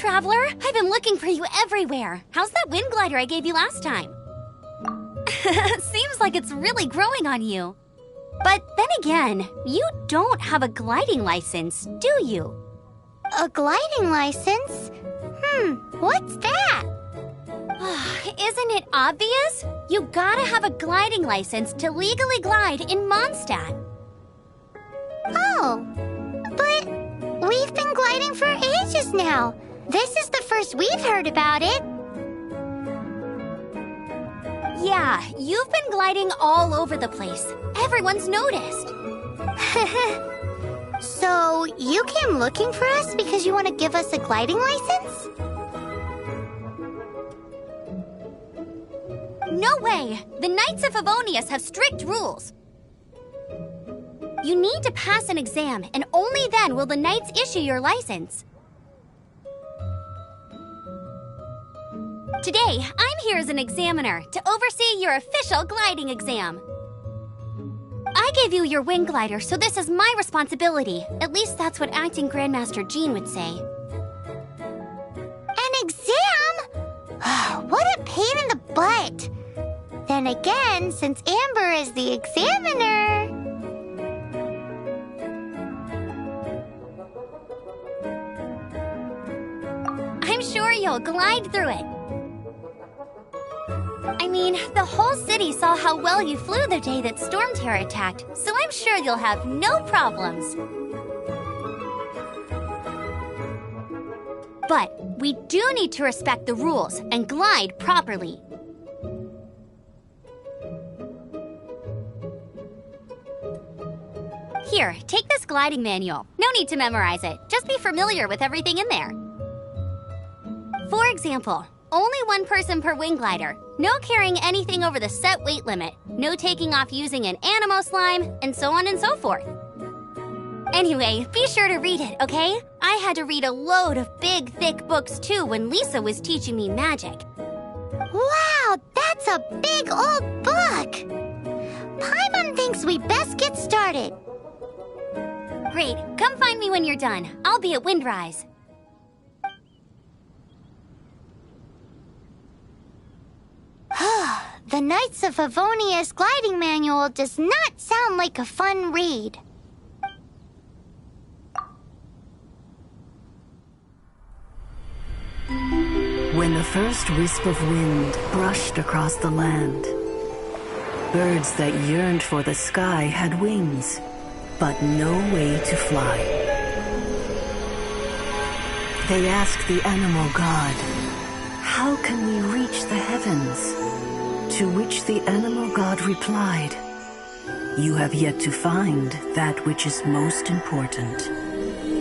traveler! I've been looking for you everywhere. How's that wind glider I gave you last time? Seems like it's really growing on you. But then again, you don't have a gliding license, do you? A gliding license? What's that? Isn't it obvious? You gotta have a gliding license to legally glide in Mondstadt. Oh, but we've been gliding for ages now. This is the first we've heard about it. Yeah, you've been gliding all over the place. Everyone's noticed. So, you came looking for us because you want to give us a gliding license? No way! The Knights of Favonius have strict rules. You need to pass an exam, and only then will the Knights issue your license. Today, I'm here as an examiner to oversee your official gliding exam. I gave you your wing glider, so this is my responsibility. At least that's what Acting Grandmaster Jean would say. An exam? What a pain in the butt. Then again, since Amber is the examiner... I'm sure you'll glide through it. I mean, the whole city saw how well you flew the day that Storm Terror attacked, so I'm sure you'll have no problems. But we do need to respect the rules and glide properly. Here, take this gliding manual. No need to memorize it. Just be familiar with everything in there. For example, only one person per wing glider. No carrying anything over the set weight limit. No taking off using an animo slime, and so on and so forth. Anyway, be sure to read it, okay? I had to read a load of big, thick books too when Lisa was teaching me magic. Wow, that's a big old book! Paimon thinks we best get started. Great, come find me when you're done. I'll be at Windrise. The Knights of Favonius gliding manual does not sound like a fun read. When the first wisp of wind brushed across the land, birds that yearned for the sky had wings, but no way to fly. They asked the animal god, "How can we reach the heavens?" To which the animal god replied, "You have yet to find that which is most important."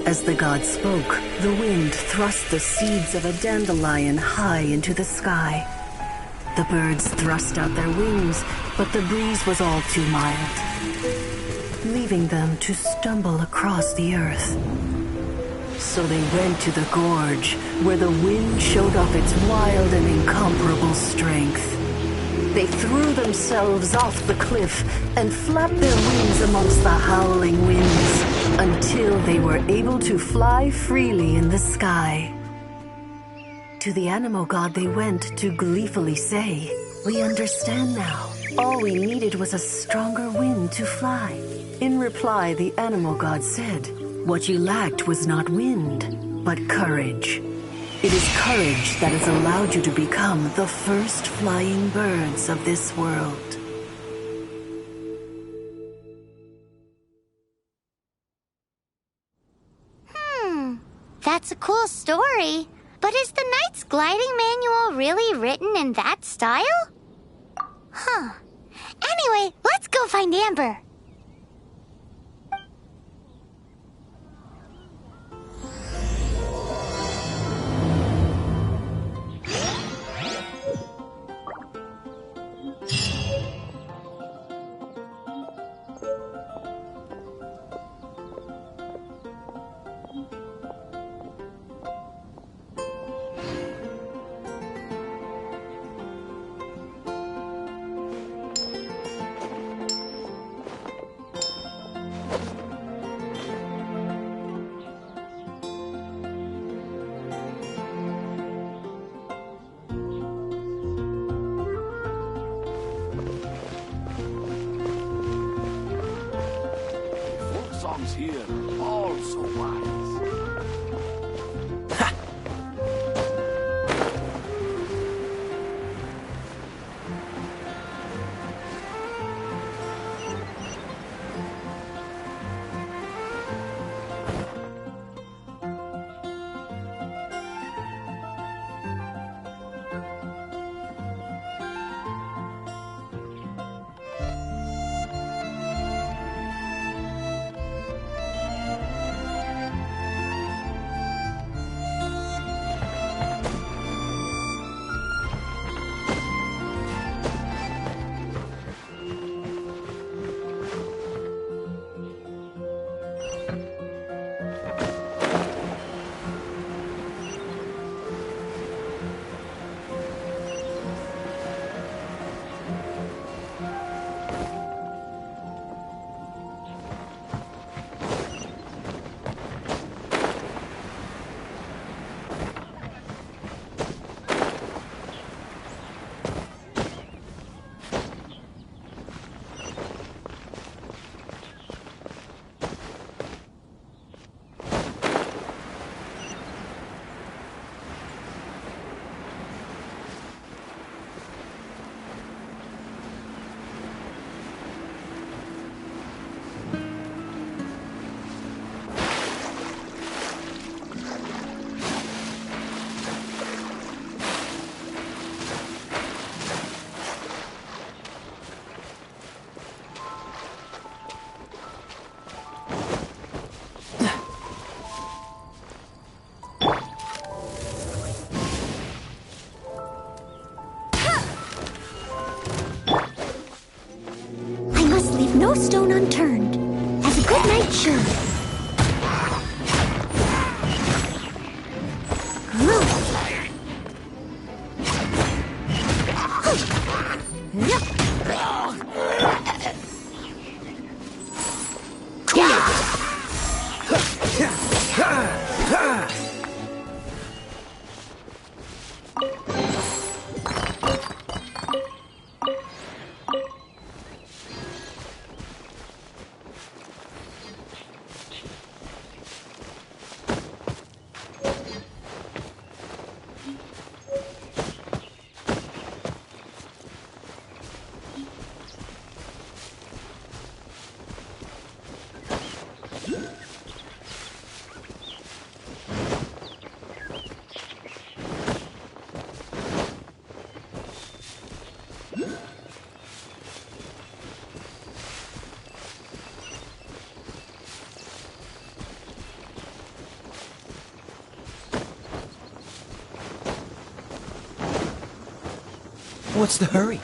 As the god spoke, the wind thrust the seeds of a dandelion high into the sky. The birds thrust out their wings, but the breeze was all too mild, leaving them to stumble across the earth. So they went to the gorge, where the wind showed off its wild and incomparable strength. They threw themselves off the cliff and flapped their wings amongst the howling winds until they were able to fly freely in the sky. To the animal god they went to gleefully say, "We understand now. All we needed was a stronger wind to fly." In reply, the animal god said, "What you lacked was not wind, but courage. It is courage that has allowed you to become the first flying birds of this world." That's a cool story. But is the Knight's gliding manual really written in that style? Anyway, let's go find Amber. belongs here, all so wise. No stone unturned, as a good knight should. What's the hurry?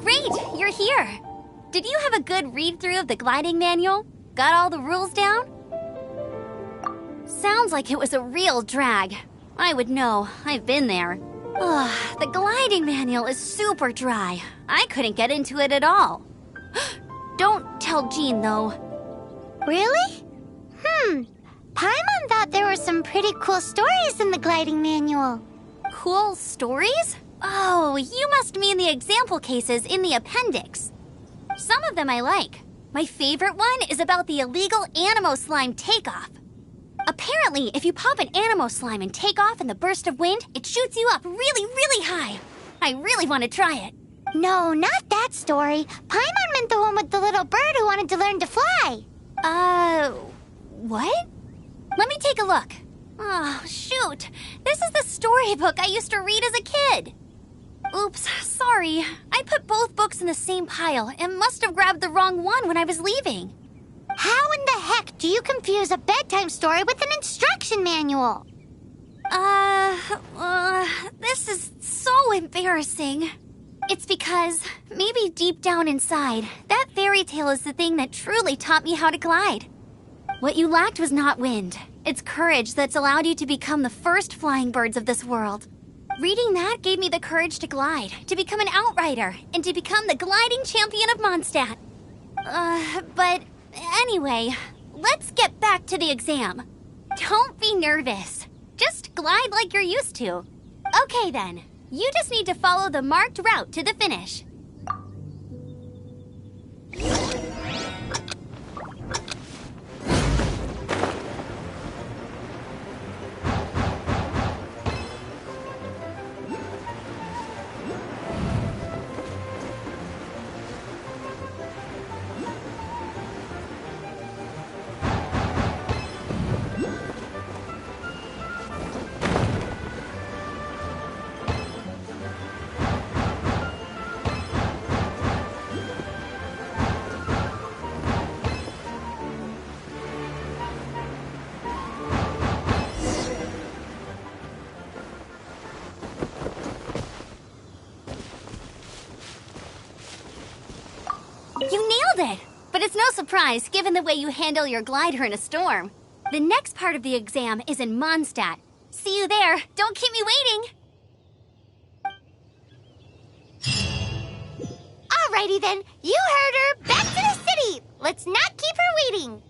Great, you're here. Did you have a good read-through of the gliding manual? Got all the rules down? Sounds like it was a real drag. I would know. I've been there. Ugh, the gliding manual is super dry. I couldn't get into it at all. Don't tell Jean, though. Really? Paimon thought there were some pretty cool stories in the gliding manual. Cool stories? Oh, you must mean the example cases in the appendix. Some of them I like. My favorite one is about the illegal Animo slime takeoff. Apparently, if you pop an Animo slime and take off in the burst of wind, it shoots you up really, really high. I really want to try it. No, not that story. Paimon meant the one with the little bird who wanted to learn to fly. What? Let me take a look. Oh, shoot. This is the storybook I used to read as a kid. Oops, sorry. I put both books in the same pile and must have grabbed the wrong one when I was leaving. How in the heck do you confuse a bedtime story with an instruction manual? This is so embarrassing. It's because, maybe deep down inside, that fairy tale is the thing that truly taught me how to glide. What you lacked was not wind. It's courage that's allowed you to become the first flying birds of this world. Reading that gave me the courage to glide, to become an outrider, and to become the gliding champion of Mondstadt. But anyway, let's get back to the exam. Don't be nervous. Just glide like you're used to. Okay then, you just need to follow the marked route to the finish. You nailed it! But it's no surprise, given the way you handle your glider in a storm. The next part of the exam is in Mondstadt. See you there. Don't keep me waiting. Alrighty then, you heard her. Back to the city. Let's not keep her waiting.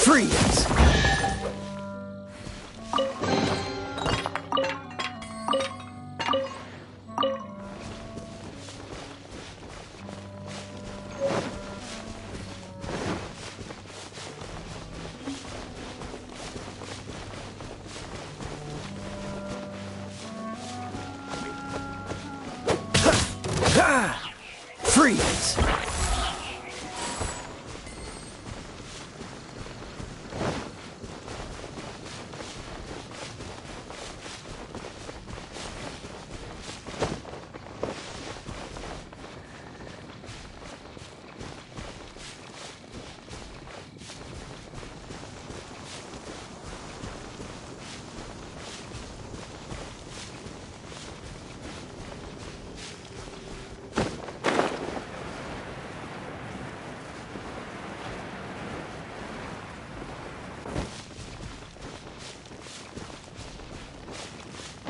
Freeze! Freeze!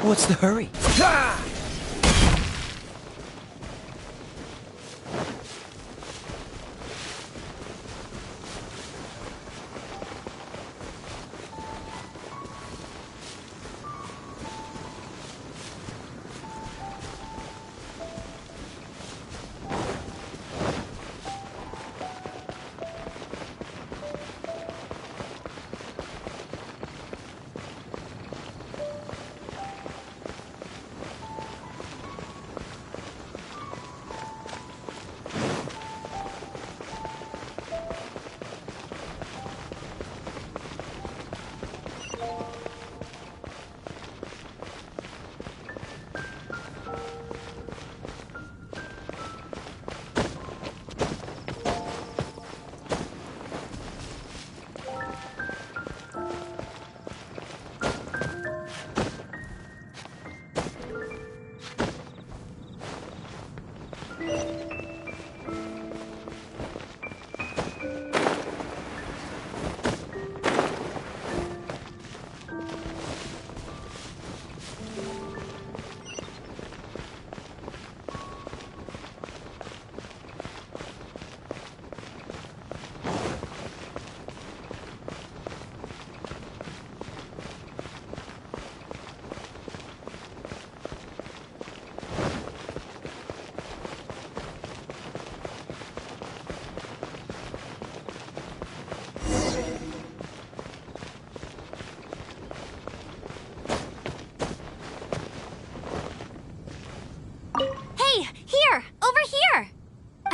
What's the hurry?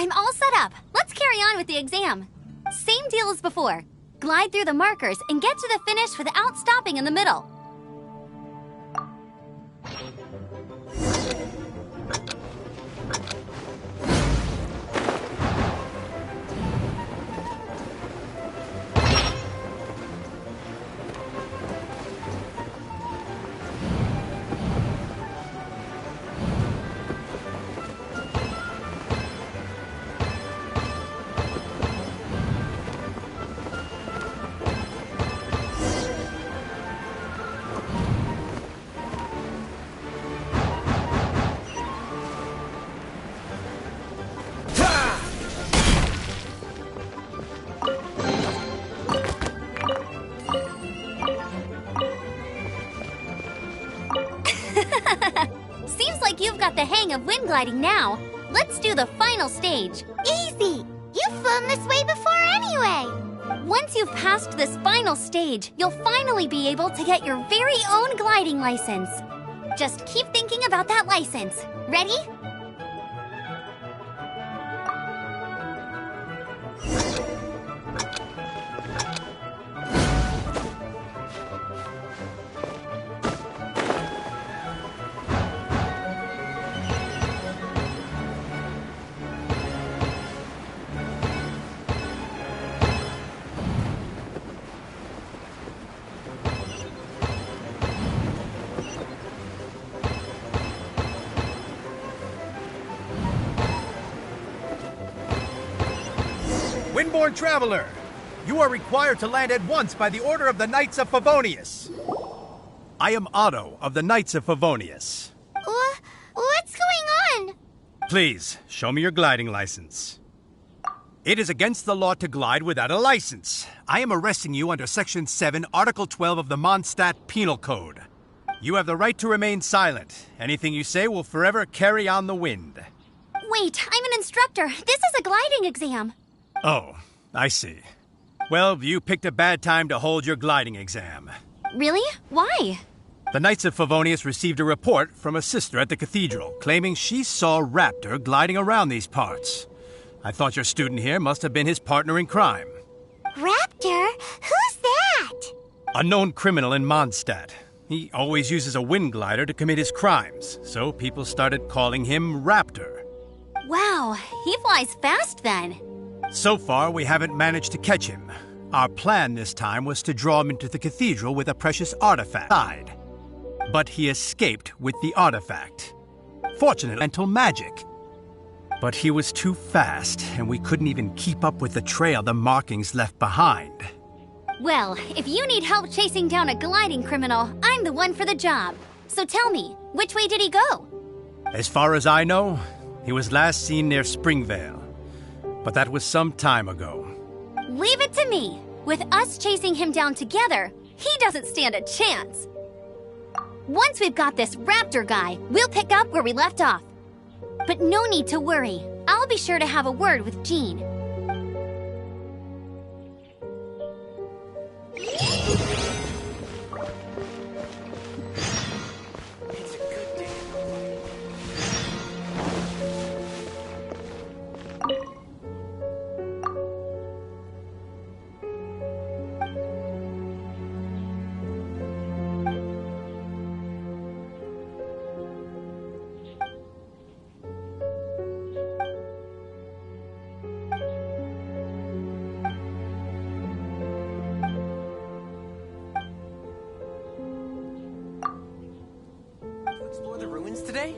I'm all set up. Let's carry on with the exam. Same deal as before. Glide through the markers and get to the finish without stopping in the middle. like you've got the hang of wind gliding now. Let's do the final stage. Easy! You've flown this way before anyway! Once you've passed this final stage, you'll finally be able to get your very own gliding license. Just keep thinking about that license. Ready? Windborne traveler, you are required to land at once by the order of the Knights of Favonius. I am Otto of the Knights of Favonius. What's going on? Please, show me your gliding license. It is against the law to glide without a license. I am arresting you under Section 7, Article 12 of the Mondstadt Penal Code. You have the right to remain silent. Anything you say will forever carry on the wind. Wait, I'm an instructor. This is a gliding exam. Oh, I see. Well, you picked a bad time to hold your gliding exam. Really? Why? The Knights of Favonius received a report from a sister at the cathedral claiming she saw Raptor gliding around these parts. I thought your student here must have been his partner in crime. Raptor? Who's that? A known criminal in Mondstadt. He always uses a wind glider to commit his crimes, so people started calling him Raptor. Wow, he flies fast then. So far, we haven't managed to catch him. Our plan this time was to draw him into the cathedral with a precious artifact. But he escaped with the artifact. Fortunately, mental magic. But he was too fast, and we couldn't even keep up with the trail the markings left behind. Well, if you need help chasing down a gliding criminal, I'm the one for the job. So tell me, which way did he go? As far as I know, he was last seen near Springvale. But that was some time ago. Leave it to me. With us chasing him down together, he doesn't stand a chance. Once we've got this Raptor guy, we'll pick up where we left off. But no need to worry. I'll be sure to have a word with Jean. Explore the ruins today?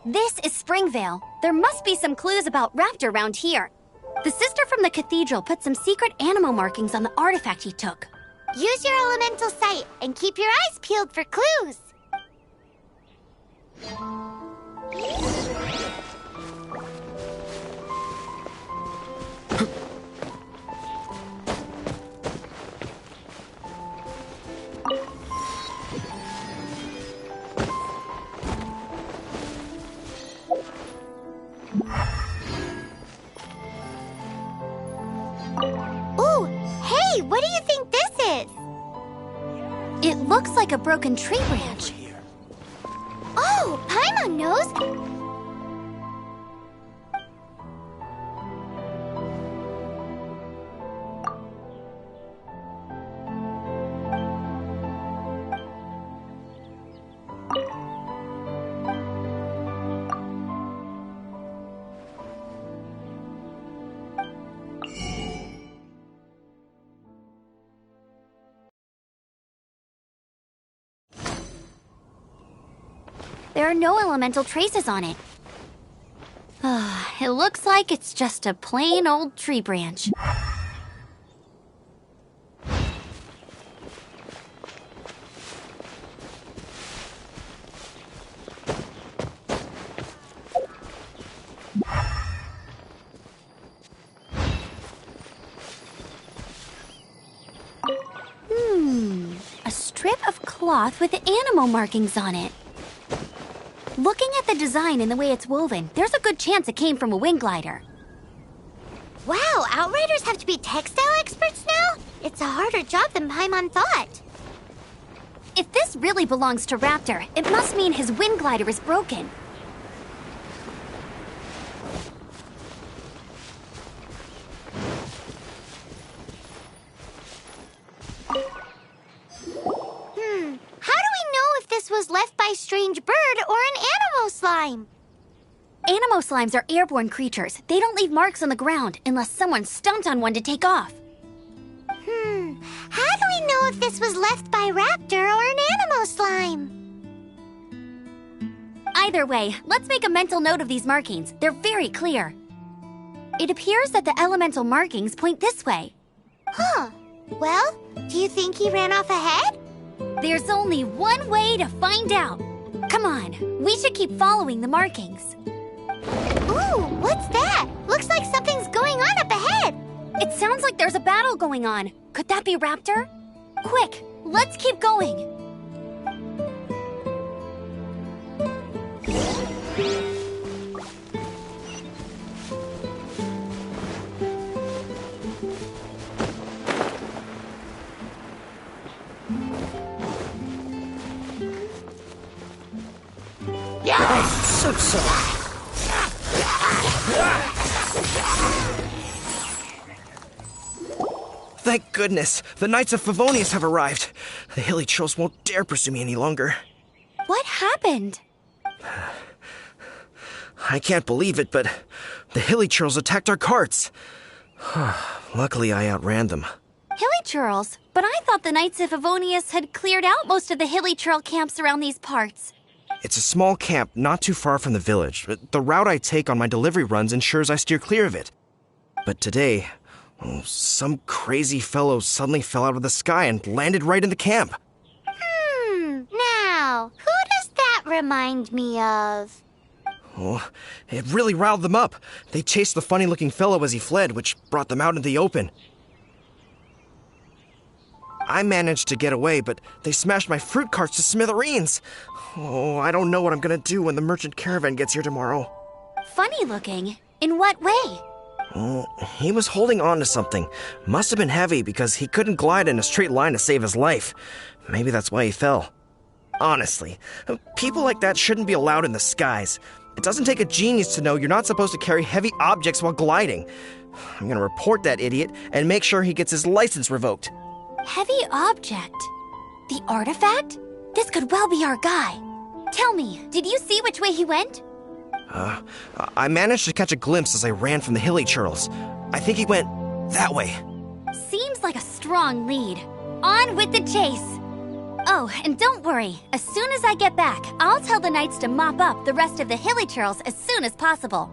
This is Springvale. There must be some clues about Raptor around here. The sister from the cathedral put some secret animal markings on the artifact he took. Use your elemental sight and keep your eyes peeled for clues. Ooh, hey, what do you think this is? It looks like a broken tree branch. Oh, Paimon knows. There are no elemental traces on it. It looks like it's just a plain old tree branch. A strip of cloth with animal markings on it. Looking at the design and the way it's woven, there's a good chance it came from a wing glider. Wow, Outriders have to be textile experts now? It's a harder job than Paimon thought. If this really belongs to Raptor, it must mean his wing glider is broken. How do we know if this was left by strange bird or an animal slime? Animo slimes are airborne creatures. They don't leave marks on the ground unless someone stomped on one to take off. How do we know if this was left by Raptor or an animal slime? Either way, let's make a mental note of these markings. They're very clear. It appears that the elemental markings point this way. Well, do you think he ran off ahead? There's only one way to find out. Come on, we should keep following the markings. Ooh, what's that? Looks like something's going on up ahead. It sounds like there's a battle going on. Could that be Raptor? Quick, let's keep going. So. Thank goodness, the Knights of Favonius have arrived. The hilly trolls won't dare pursue me any longer. What happened? I can't believe it, but the hilly trolls attacked our carts. Luckily, I outran them. Hilly churls? But I thought the Knights of Favonius had cleared out most of the hilly churl camps around these parts. It's a small camp not too far from the village. The route I take on my delivery runs ensures I steer clear of it. But today, some crazy fellow suddenly fell out of the sky and landed right in the camp. Now, who does that remind me of? Oh, it really riled them up. They chased the funny-looking fellow as he fled, which brought them out into the open. I managed to get away, but they smashed my fruit carts to smithereens. Oh, I don't know what I'm gonna do when the merchant caravan gets here tomorrow. Funny looking? In what way? Oh, he was holding on to something. Must have been heavy because he couldn't glide in a straight line to save his life. Maybe that's why he fell. Honestly, people like that shouldn't be allowed in the skies. It doesn't take a genius to know you're not supposed to carry heavy objects while gliding. I'm gonna report that idiot and make sure he gets his license revoked. Heavy object? The artifact? This could well be our guy. Tell me, did you see which way he went? I managed to catch a glimpse as I ran from the hilly churls. I think he went that way. Seems like a strong lead. On with the chase. Oh, and don't worry. As soon as I get back, I'll tell the knights to mop up the rest of the hilly churls as soon as possible.